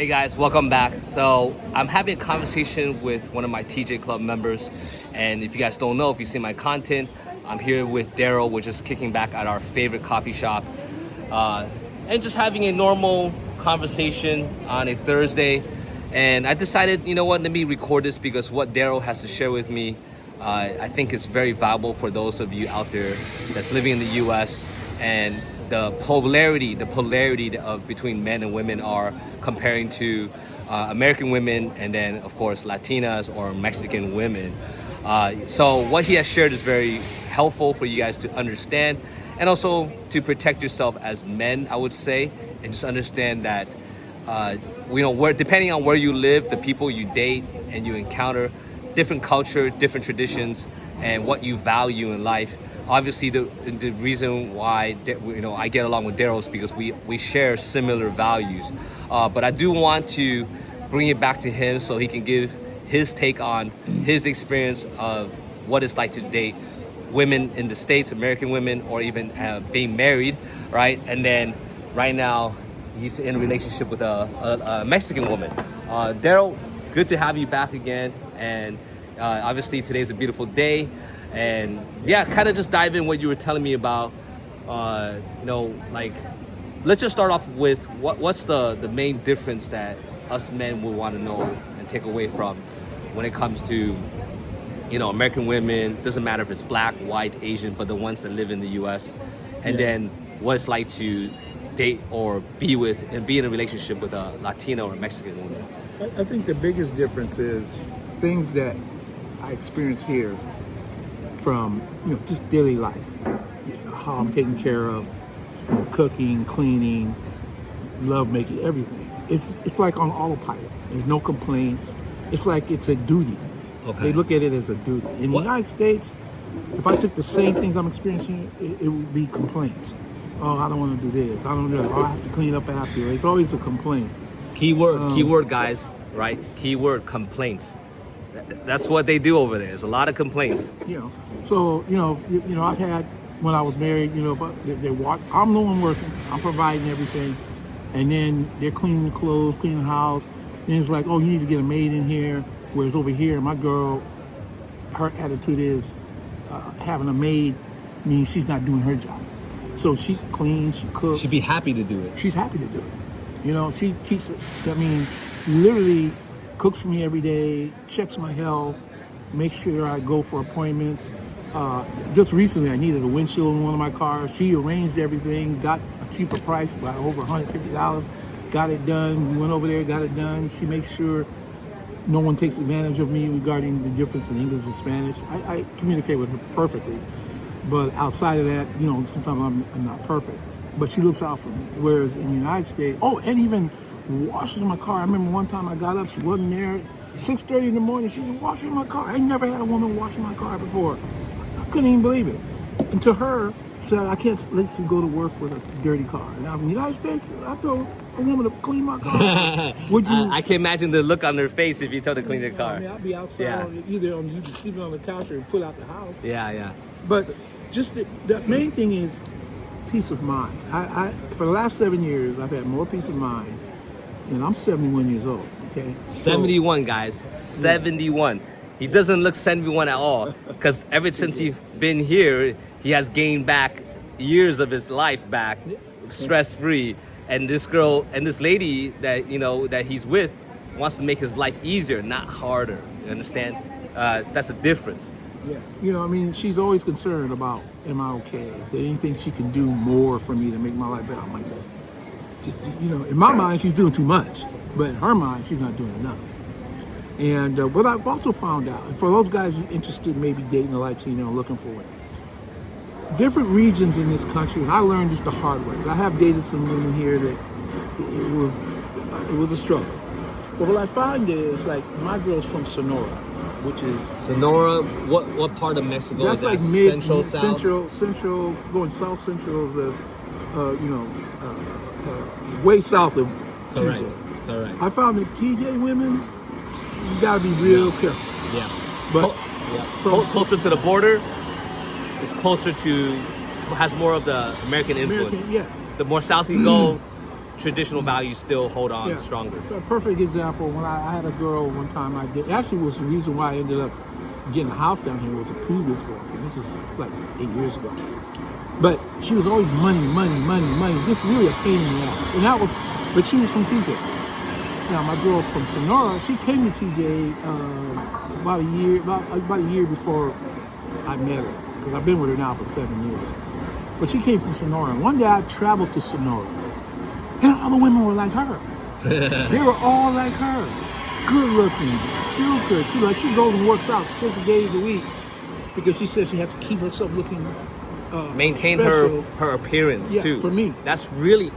Hey guys, welcome back. So I'm having a conversation with one of my TJ Club members, and if you guys don't know, if you see my content, I'm here with Daryl. We're just kicking back at our favorite coffee shop, and just having a normal conversation on a Thursday. And I decided, you know what, let me record this because what Daryl has to share with me, I think is very valuable for those of you out there that's living in the U.S. and the polarity of between men and women are comparing to American women and then of course Latinas or Mexican women. So what he has shared is very helpful for you guys to understand and also to protect yourself as men, I would say, and just understand that where depending on where you live, the people you date and you encounter, different culture, different traditions, and what you value in life. Obviously, the reason why I get along with Daryl is because we share similar values. But I do want to bring it back to him so he can give his take on his experience of what it's like to date women in the States, American women, or even being married, right? And then right now, he's in a relationship with a Mexican woman. Daryl, good to have you back again. And obviously, today's a beautiful day. And yeah, kind of just dive in what you were telling me about, let's just start off with what's the main difference that us men would want to know and take away from when it comes to, American women, doesn't matter if it's black, white, Asian, but the ones that live in the U.S. And then what it's like to date or be with and be in a relationship with a Latino or Mexican woman. I think the biggest difference is things that I experience here from just daily life, how I'm taken care of, from cooking, cleaning, love making, everything. It's like on autopilot. There's no complaints. It's like it's a duty. Okay. They look at it as a duty. In the United States, if I took the same things I'm experiencing, it would be complaints. Oh, I don't want to do this. I don't know. Oh, I have to clean up after. It's always a complaint. Keyword, guys, right? Keyword complaints. That's what they do over there. There's a lot of complaints. So I've had when I was married. They walk. I'm the one working. I'm providing everything, and then they're cleaning the clothes, cleaning the house. Then it's like, oh, you need to get a maid in here. Whereas over here, my girl, her attitude is having a maid means she's not doing her job. So she cleans, she cooks. She'd be happy to do it. She's happy to do it. She keeps it. Literally cooks for me every day, checks my health, makes sure I go for appointments. Just recently, I needed a windshield in one of my cars. She arranged everything, got a cheaper price by over $150, got it done. We went over there, got it done. She makes sure no one takes advantage of me regarding the difference in English and Spanish. I communicate with her perfectly. But outside of that, sometimes I'm not perfect. But she looks out for me. Whereas in the United States, and even washes my car. I remember one time I got up, she wasn't there. 6:30 in the morning, she's washing my car. I never had a woman washing my car before. I couldn't even believe it. And to her, said, I can't let you go to work with a dirty car. Now in the United States, I told a woman to clean my car. Would you? I can imagine the look on her face if you told her to clean your car. I'd be outside, you just sleeping on the couch or pull out the house. Yeah. But just the main thing is peace of mind. I for the last 7 years, I've had more peace of mind. And I'm 71 years old, okay? 71, guys. 71. He doesn't look 71 at all. Because ever since he's been here, he has gained back years of his life back, stress-free. And this girl and this lady that, that he's with wants to make his life easier, not harder. You understand? That's a difference. Yeah. She's always concerned about, am I okay? Is there anything she can do more for me to make my life better? I'm like, in my mind, she's doing too much, but in her mind, she's not doing enough. And what I've also found out, and for those guys interested in maybe dating a Latino or looking for it, different regions in this country, and I learned this the hard way. I have dated some women here that it was a struggle. But what I find is, like, my girl's from Sonora, which is... Sonora, what part of Mexico? That's is like that? Central, South? Central, going south central of the, way south of Correct. TJ. Correct. I found that TJ women, you gotta be real careful. Yeah. But closer to the border, it's closer to, has more of the American influence. Yeah. The more south you go, traditional values still hold on stronger. A perfect example, when I had a girl one time, actually was the reason why I ended up getting a house down here was a previous girlfriend. This was like 8 years ago. But she was always money, just really a pain in the ass. And but she was from TJ. Now my girl from Sonora, she came to TJ about a year before I met her, because I've been with her now for 7 years. But she came from Sonora, and one day I traveled to Sonora, and all the women were like her. They were all like her, good looking, feel good. She goes and works out 6 days a week because she says she has to keep herself looking. Maintain special. her appearance too. For me, that's good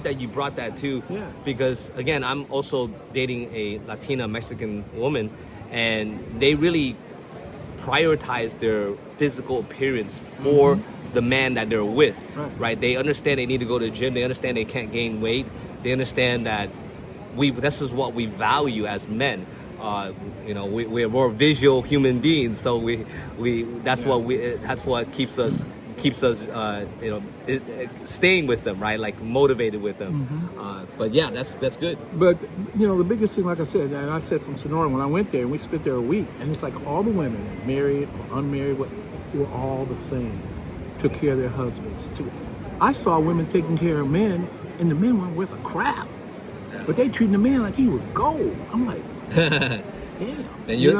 that you brought that too. Yeah. Because again, I'm also dating a Latina Mexican woman, and they really prioritize their physical appearance for the man that they're with. Right? They understand they need to go to the gym. They understand they can't gain weight. They understand that this is what we value as men. We're more visual human beings, so that's what keeps us staying with them, right? Like motivated with them. But yeah, that's good. But the biggest thing, like I said, and I said from Sonora, when I went there and we spent there a week, and it's like all the women, married or unmarried, were all the same. Took care of their husbands too. I saw women taking care of men, and the men weren't worth a crap, but they treating the man like he was gold. I'm like, damn. Then you're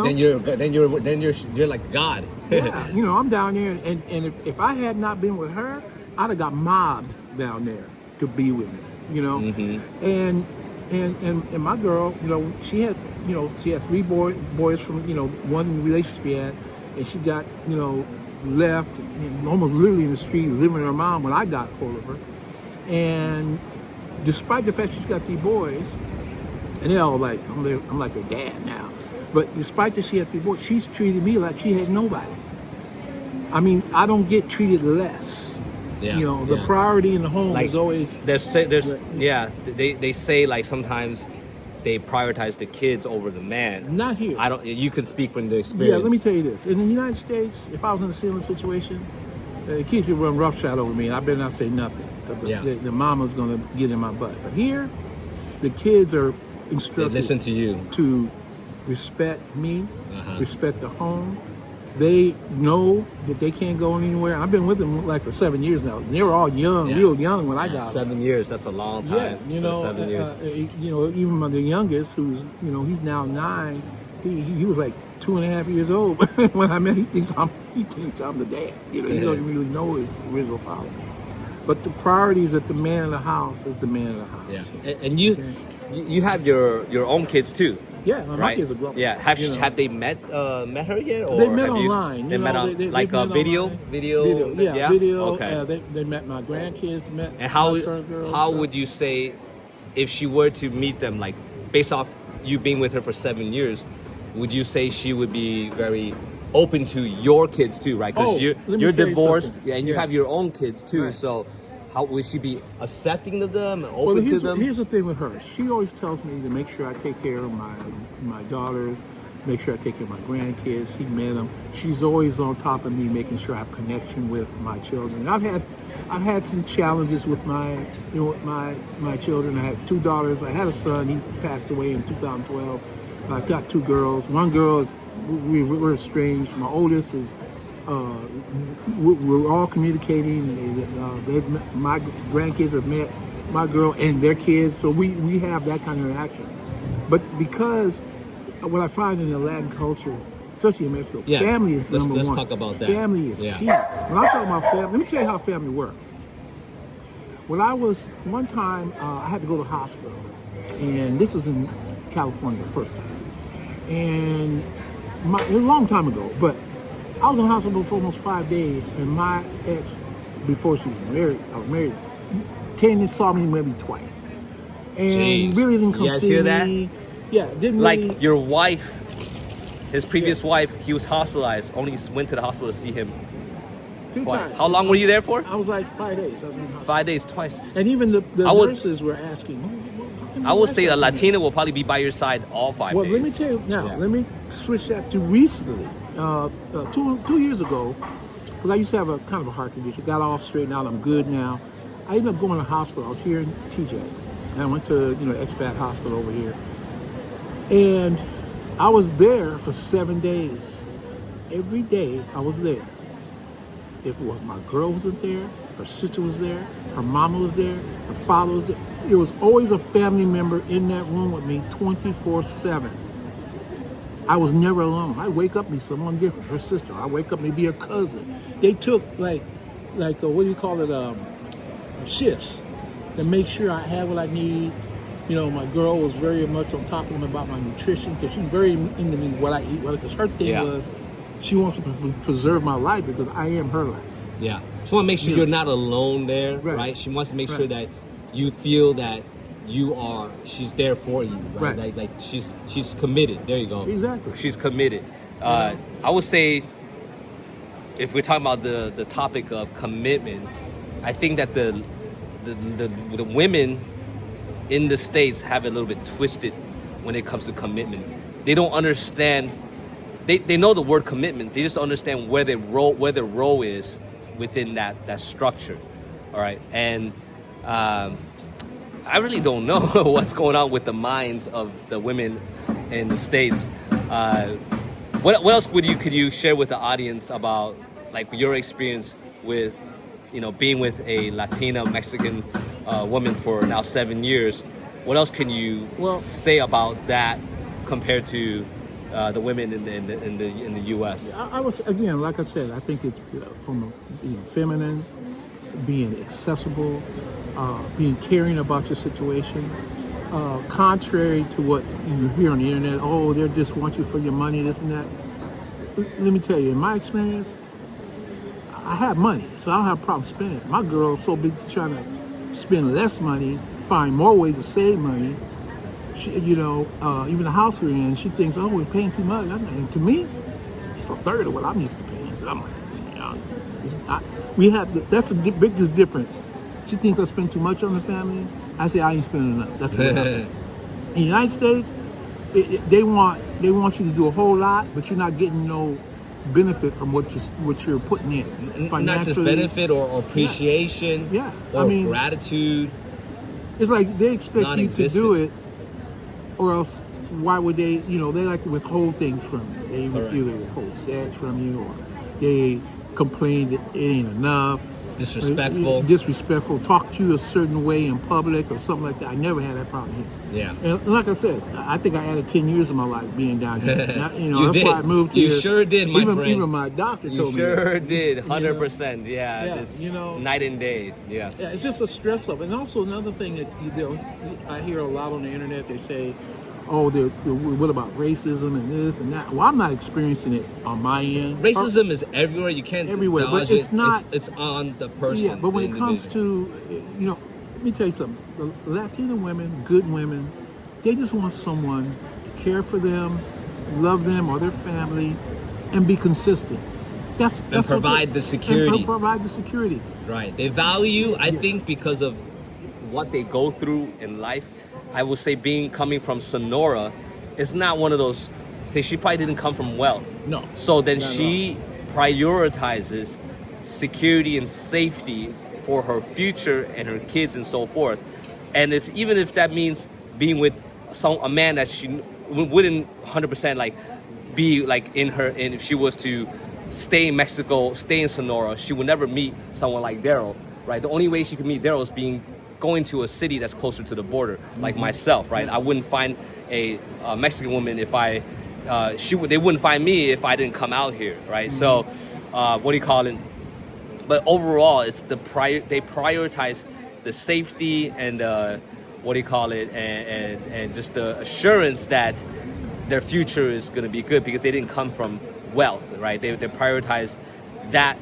like God. Yeah, I'm down there, and if I had not been with her, I'd have got mobbed down there to be with me. And my girl, she had 3 boys from one relationship she had, and she got left almost literally in the street, living with her mom when I got hold of her. And despite the fact she's got 3 boys, and they're all like, I'm like their dad now. But despite that she had 3 boys, she's treated me like she had nobody. I mean, I don't get treated less. The priority in the home is always. They say like sometimes they prioritize the kids over the man. Not here. You can speak from the experience. Yeah, let me tell you this. In the United States, if I was in a similar situation, the kids could run roughshod over me, and I better not say nothing. The mama's going to get in my butt. But here, the kids are instructed. They listen to you. To respect me, respect the home. They know that they can't go anywhere. I've been with them like for 7 years now. They were all young, real young when I got 7 years. That's a long time. Yeah, 7 years. Even the youngest, who's he's now 9. He was like 2.5 years old when I met. He thinks I'm the dad. He don't really know his original father. But the priority is that the man of the house is the man of the house. Yeah, and you have your own kids too. Yeah, my kids are grown. Yeah, have they met her yet? Or they met online. They met on video. Yeah, video. Okay. They met my grandkids. And how would you say, if she were to meet them, like based off you being with her for 7 years, would you say she would be very open to your kids too, right? Because you're divorced and you have your own kids too. Right. So how would she be accepting of them and open to them? Here's the thing with her. She always tells me to make sure I take care of my daughters, make sure I take care of my grandkids. She met them. She's always on top of me, making sure I have connection with my children. I've had some challenges with my children. I had 2 daughters. I had a son. He passed away in 2012. I got 2 girls. One girl is we're estranged. My oldest is. We're all communicating. My grandkids have met my girl and their kids, so we have that kind of interaction. But because what I find in the Latin culture, especially in Mexico, family is number one. Let's talk about that. Family is key. When I talk about family, let me tell you how family works. When I was one time, I had to go to the hospital, and this was in California the first time, and a long time ago, but I was in the hospital for almost 5 days, and my ex, before she was married, came and saw me maybe twice, and really didn't come see me. You guys hear that? Yeah, didn't really. Like your wife, his previous wife, he was hospitalized. Only went to the hospital to see him twice. How long were you there for? I was like 5 days. I was in the hospital. 5 days, twice. And even the nurses were asking. I would say a Latina will probably be by your side all 5 days. Well, let me tell you now. Let me switch that to recently. 2 years ago, because I used to have a kind of a heart condition. Got all straightened out. I'm good now. I ended up going to the hospital. I was here in TJ, and I went to Expat hospital over here, and I was there for 7 days. Every day I was there. If my girl wasn't there, her sister was there, her mama was there, her father was there. There was always a family member in that room with me 24/7. I was never alone. I wake up, be someone different. Her sister. I wake up, maybe her cousin. They took like what do you call it? Shifts to make sure I had what I need. My girl was very much on top of me about my nutrition because she's very into me what I eat. Because her thing was, she wants to preserve my life because I am her life. Yeah. She wants to make sure you're not alone there, right? She wants to make sure that you feel that she's there for you, right? Like she's committed. There you go. Exactly. She's committed. I would say, if we're talking about the topic of commitment, I think that the women in the States have it a little bit twisted when it comes to commitment. They don't understand. They know the word commitment. They just don't understand where their role is within that structure. All right, and I really don't know what's going on with the minds of the women in the States. What else could you share with the audience about like your experience with being with a Latina Mexican woman for now 7 years? What else can you say about that compared to the women in the U.S.? I was, again, like I said, I think it's from feminine, being accessible, being caring about your situation. Contrary to what you hear on the internet, they just want you for your money, this and that. Let me tell you, in my experience, I have money, so I don't have a problem spending it. My girl's so busy trying to spend less money, find more ways to save money. She, even the house we're in, she thinks, we're paying too much. And to me, it's a third of what I'm used to paying. So I'm like, that's the biggest difference. She thinks I spend too much on the family. I say I ain't spending enough. That's what in the United States, they want you to do a whole lot, but you're not getting no benefit from what you're putting in. Not just benefit or appreciation. Yeah. Or gratitude. It's like they expect you to do it, or else why would they? They like to withhold things from you. They either withhold sex from you, or they complain that it ain't enough. Disrespectful. Talk to you a certain way in public or something like that. I never had that problem here. Yeah. And like I said, I think I added 10 years of my life being down here. You that's did. why I moved here. You sure did, my friend. Even my doctor told me. You sure did, 100%. Yeah. It's night and day. Yes. Yeah, it's just a stress level. And also another thing that I hear a lot on the internet. They say, what about racism and this and that? Well, I'm not experiencing it on my end. Racism is everywhere. You can't everywhere, dodge but it's it. Not. It's on the person. Yeah, but when it comes to, let me tell you something. The Latina women, good women, they just want someone to care for them, love them or their family, and be consistent. That's provide the security. And provide the security. Right. They value, I think, because of what they go through in life. I would say coming from Sonora is not one of those things. She probably didn't come from wealth. No. So then she prioritizes security and safety for her future and her kids and so forth. And even if that means being with a man that she wouldn't 100% be and if she was to stay in Mexico, stay in Sonora, she would never meet someone like Daryl, right? The only way she could meet Daryl is going to a city that's closer to the border, like myself, right? I wouldn't find a Mexican woman if they wouldn't find me if I didn't come out here, right? So, what do you call it? But overall, it's they prioritize the safety and and just the assurance that their future is going to be good because they didn't come from wealth, right? They prioritize that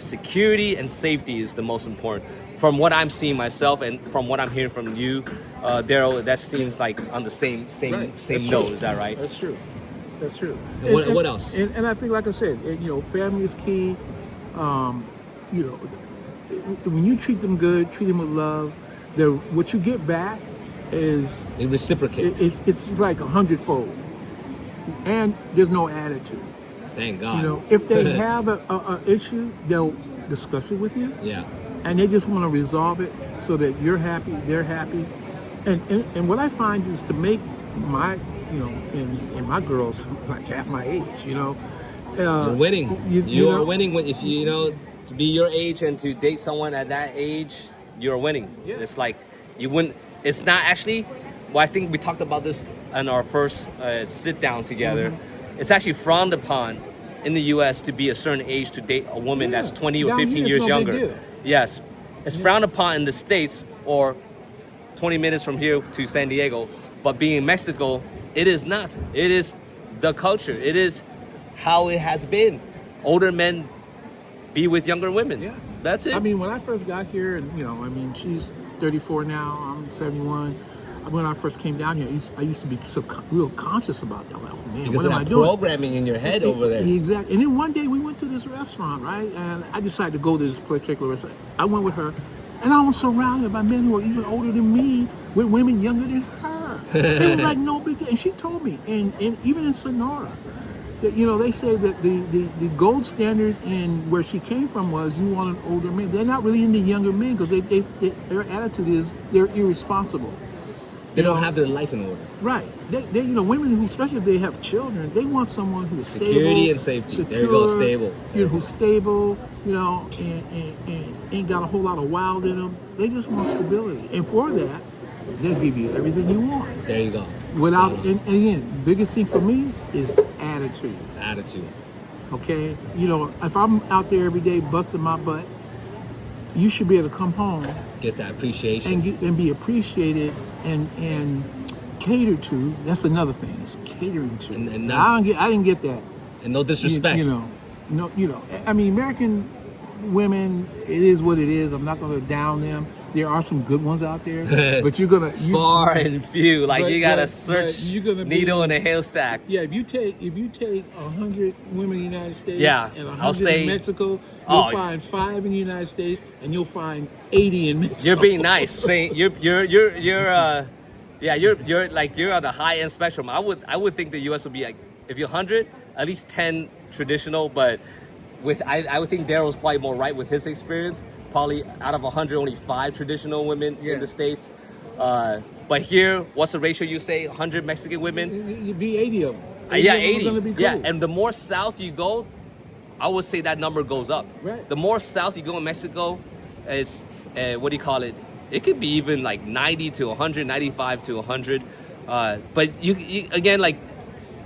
security and safety is the most important. From what I'm seeing myself and from what I'm hearing from you, Daryl, that seems like on the same note. Is that right? That's true. What else? And I think, like I said, family is key. When you treat them good, treat them with love, what you get back is they reciprocate. It's like 100-fold, and there's no attitude. Thank God. If they have a issue, they'll discuss it with you. Yeah. and they just want to resolve it so that you're happy, they're happy. And what I find is to make my, and my girls like half my age, You're winning. you You are know? winning if to be your age and to date someone at that age, you're winning. Yeah. It's like you wouldn't. It's not actually. Well, I think we talked about this in our first sit down together. Mm-hmm. It's actually frowned upon in the U.S. to be a certain age to date a woman Yeah. that's 20 or Down 15 here, years it's no big younger. deal. Yes, it's frowned upon in the States or 20 minutes from here to San Diego, but being in Mexico, it is not. It is the culture. It is how it has been. Older men be with younger women. Yeah. That's it. I mean, when I first got here, and she's 34 now, I'm 71. When I first came down here, I used to be real conscious about that. Like, oh man, because what of am I that doing? programming in your head over there. Exactly. And then one day we went to this restaurant, right? And I decided to go to this particular restaurant. I went with her, and I was surrounded by men who were even older than me, with women younger than her. It was like no big deal. And she told me, and even in Sonora, that, they say that the gold standard in where she came from was you want an older man. They're not really into younger men because their attitude is they're irresponsible. They don't have their life in order. Right. They women who, especially if they have children, they want someone who's Security stable, and safety. secure, There you go, stable. Who's stable, and ain't got a whole lot of wild in them. They just want stability, and for that, they'll give you everything you want. There you go. Without, Spot on. and again, biggest thing for me is attitude. Attitude. Okay, if I'm out there every day busting my butt, you should be able to come home Get that appreciation. and be appreciated and catered to. That's another thing. It's catering to. And I didn't get that. And no disrespect. I mean, American women. It is what it is. I'm not going to down them. There are some good ones out there, but Far and few. Like you gotta but search you're gonna needle in a haystack. Yeah, if you take 100 women in the United States, Yeah, and I'll 100 say- in Mexico, Oh. you'll find 5 in the United States, and you'll find 80 in Mexico. You're being nice, saying you're like you're on the high end spectrum. I would think the U.S. would be like, if you're 100, at least 10 traditional, but I would think Daryl's probably more right with his experience. Probably out of 100, only 5 traditional women in the States. But here, what's the ratio you say? 100 Mexican women? You'd be 80 of them. Yeah, of them are 80. gonna be cool. Yeah, and the more south you go, I would say that number goes up. Right. The more south you go in Mexico, it's what do you call it? It could be even like 90 to 100, 95 to 100. But you again, like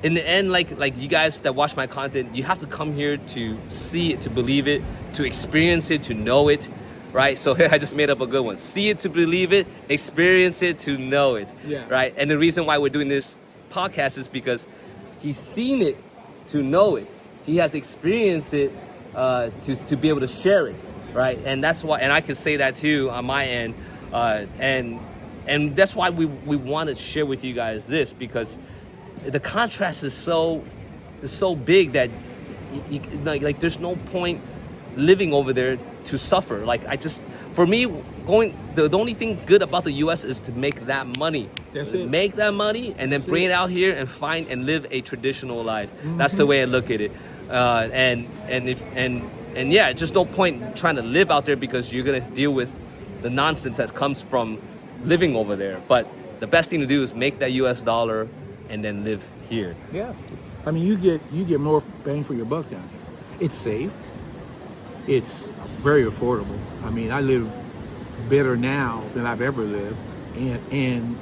in the end, like you guys that watch my content, you have to come here to see it, to believe it, to experience it, to know it, right? So I just made up a good one. See it to believe it, experience it to know it, Yeah. right? And the reason why we're doing this podcast is because he's seen it to know it. He has experienced it to be able to share it, right? And that's why, and I can say that too on my end, and that's why we want to share with you guys this, because the contrast is so big that like there's no point living over there to suffer. Like for me, the only thing good about the U.S. is to make that money. That's it. Make that money and then bring it out here and find and live a traditional life. That's the way I look at it. And yeah, just no point trying to live out there because you're gonna deal with the nonsense that comes from living over there. But the best thing to do is make that U.S. dollar and then live here. Yeah, I mean, you get more bang for your buck down here. It's safe. It's very affordable. I mean, I live better now than I've ever lived, and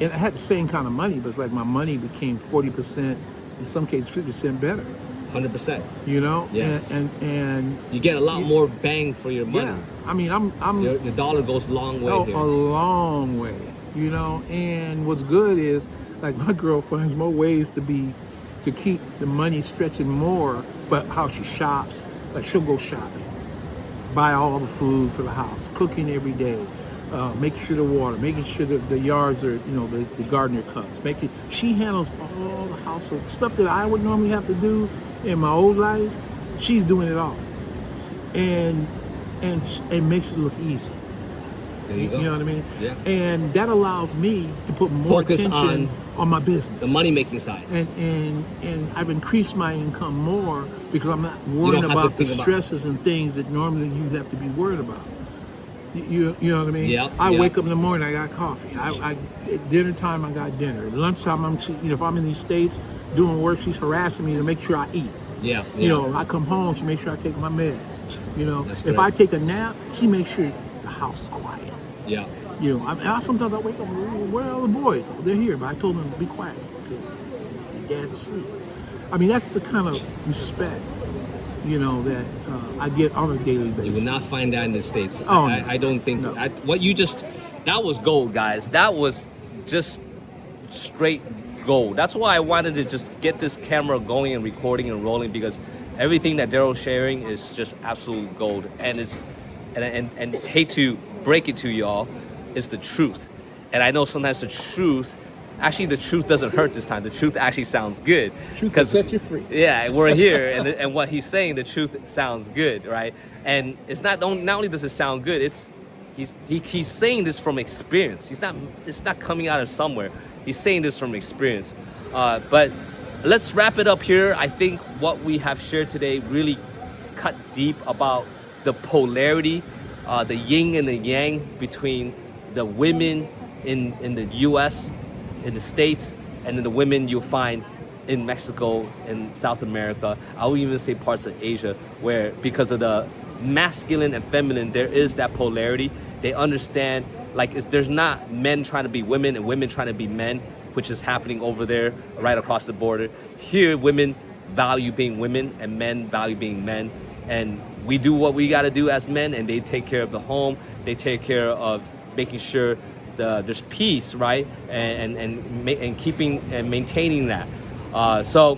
I had the same kind of money, but it's like my money became 40%, in some cases 50% better. 100%. Yes. And You get a lot more bang for your money. yeah, I mean, I'm Your dollar goes a long way here. a long way, and what's good is, like, my girl finds more ways to keep the money stretching more, but how she shops, like she'll go shopping, buy all the food for the house, cooking every day, making sure the water, making sure that the yards are, the gardener cups, she handles all the household stuff that I would normally have to do in my old life. She's doing it all, and it makes it look easy. There you go. You know what I mean? Yeah. And that allows me to put more Focus attention on my business. The money-making side. And I've increased my income more because I'm not worrying have to about the think about- stresses and things that normally you'd have to be worried about. You know what I mean? Yep, I yep. wake up in the morning, I got coffee. I at dinner time, I got dinner. Lunchtime, if I'm in these states doing work, she's harassing me to make sure I eat. Yeah, You know, I come home, she makes sure I take my meds. You know, That's if great. I take a nap, she makes sure the house is quiet. Yeah. You know, sometimes I wake up, where are all the boys? Oh, they're here, but I told them to be quiet because your dad's asleep. I mean, that's the kind of respect, you know, that I get on a daily basis. You will not find that in the States. Oh, I don't think. no. That was gold, guys. That was just straight gold. That's why I wanted to just get this camera going and recording and rolling, because everything that Daryl's sharing is just absolute gold. And and hate to break it to y'all, it's the truth. And I know sometimes the truth doesn't hurt this time. The truth actually sounds good. Truth will set you free. Yeah, we're here, and what he's saying, the truth sounds good, right? And it's not only does it sound good, he's saying this from experience. It's not coming out of somewhere. He's saying this from experience. But let's wrap it up here. I think what we have shared today really cut deep about the polarity, the yin and the yang between the women in the U.S., in the States, and then the women you'll find in Mexico, in South America. I would even say parts of Asia, where because of the masculine and feminine, there is that polarity. They understand, like, there's not men trying to be women and women trying to be men, which is happening over there right across the border. Here, women value being women and men value being men. And we do what we got to do as men, and they take care of the home. They take care of making sure there's peace, right? And keeping and maintaining that. So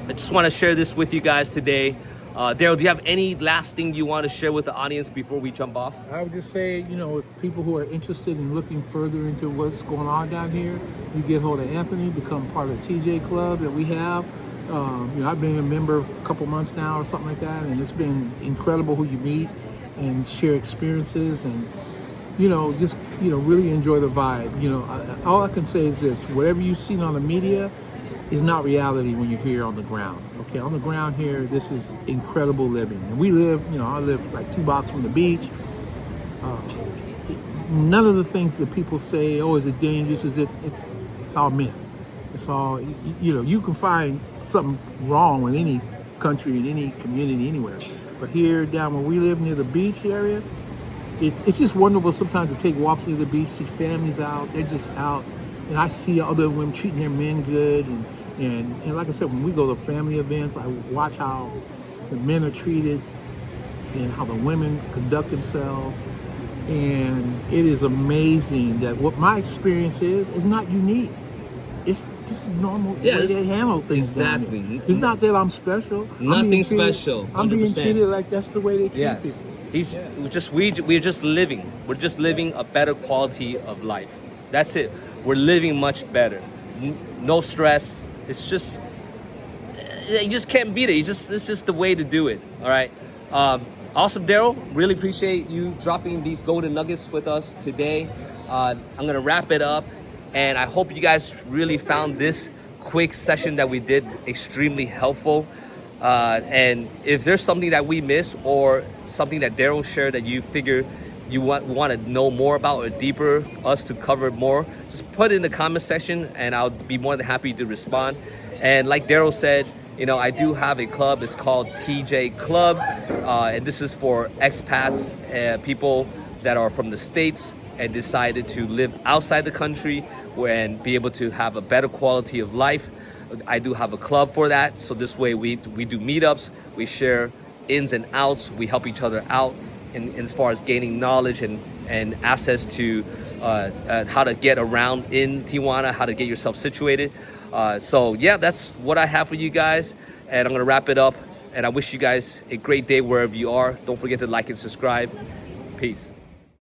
I just want to share this with you guys today. Daryl, do you have any last thing you want to share with the audience before we jump off? I would just say, you know, if people who are interested in looking further into what's going on down here, you get hold of Anthony, become part of the TJ Club that we have. You know, I've been a member a couple months now or something like that, and it's been incredible who you meet and share experiences and, you know, just, you know, really enjoy the vibe. You know, all I can say is this: whatever you've seen on the media is not reality when you're here on the ground. Okay, on the ground here, this is incredible living. And we live, you know, I live like 2 blocks from the beach. None of the things that people say, oh, is it dangerous? It's all myth. It's all, you know, you can find something wrong with any country, in any community, anywhere. But here, down where we live near the beach area, it's just wonderful sometimes to take walks near the beach, see families out, they're just out. And I see other women treating their men good. And like I said, when we go to family events, I watch how the men are treated and how the women conduct themselves. And it is amazing that what my experience is not unique. This is normal way they handle things down here. It's not that I'm special. Nothing special. 100%. I'm being treated like that's the way they treat people. We're just living. We're just living a better quality of life. That's it. We're living much better. No stress. It's just, you just can't beat it. It's just the way to do it. All right. Awesome, Daryl. Really appreciate you dropping these golden nuggets with us today. I'm gonna wrap it up, and I hope you guys really found this quick session that we did extremely helpful. And if there's something that we missed or something that Daryl shared that you figure you want to know more about or deeper us to cover more, just put it in the comment section and I'll be more than happy to respond. And like Daryl said, you know, I do have a club. It's called TJ Club, and this is for expats and people that are from the States and decided to live outside the country and be able to have a better quality of life. I do have a club for that, so this way we do meetups, we share ins and outs, we help each other out in as far as gaining knowledge and access to how to get around in Tijuana, how to get yourself situated. So yeah, that's what I have for you guys, and I'm gonna wrap it up, and I wish you guys a great day wherever you are. Don't forget to like and subscribe. Peace.